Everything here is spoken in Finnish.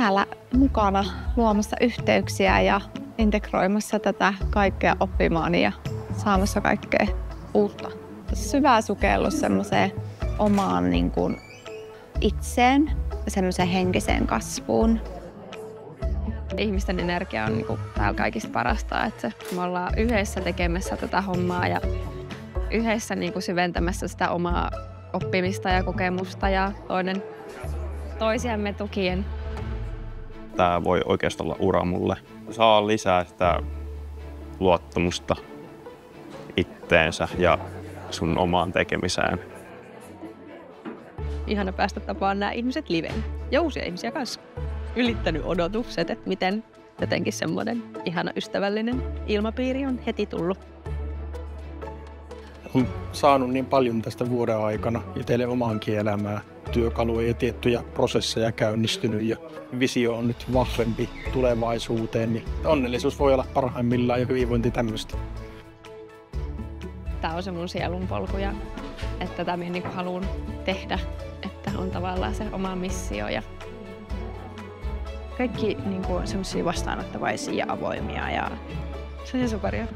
täällä mukana luomassa yhteyksiä ja integroimassa tätä kaikkea oppimaan ja saamassa kaikkea uutta. Syvä sukellus semmoiseen omaan niin kuin itseen, semmoiseen henkiseen kasvuun. Ihmisten energia on niin kuin täällä kaikista parasta, että me ollaan yhdessä tekemässä tätä hommaa ja yhdessä niin kuin syventämässä sitä omaa oppimista ja kokemusta ja toisiamme tukien. Tämä voi oikeastaan olla ura mulle. Saa lisää sitä luottamusta itteensä ja sun omaan tekemiseen. Ihana päästä tapaamaan nämä ihmiset livenä ja uusia ihmisiä kanssa. Ylittänyt odotukset, että miten jotenkin semmoinen ihana ystävällinen ilmapiiri on heti tullut. Olen saanut niin paljon tästä vuoden aikana itselle omaankin elämään. Työkaluja ja tiettyjä prosesseja käynnistynyt ja visio on nyt vahvempi tulevaisuuteen. Niin onnellisuus voi olla parhaimmillaan ja hyvinvointi tämmöistä. Tämä on se mun sielunpolku ja että tätä minä niin haluan tehdä, että on tavallaan se oma missio. Ja kaikki niin kuin, on semmoisia vastaanottavaisia ja avoimia ja se on superia.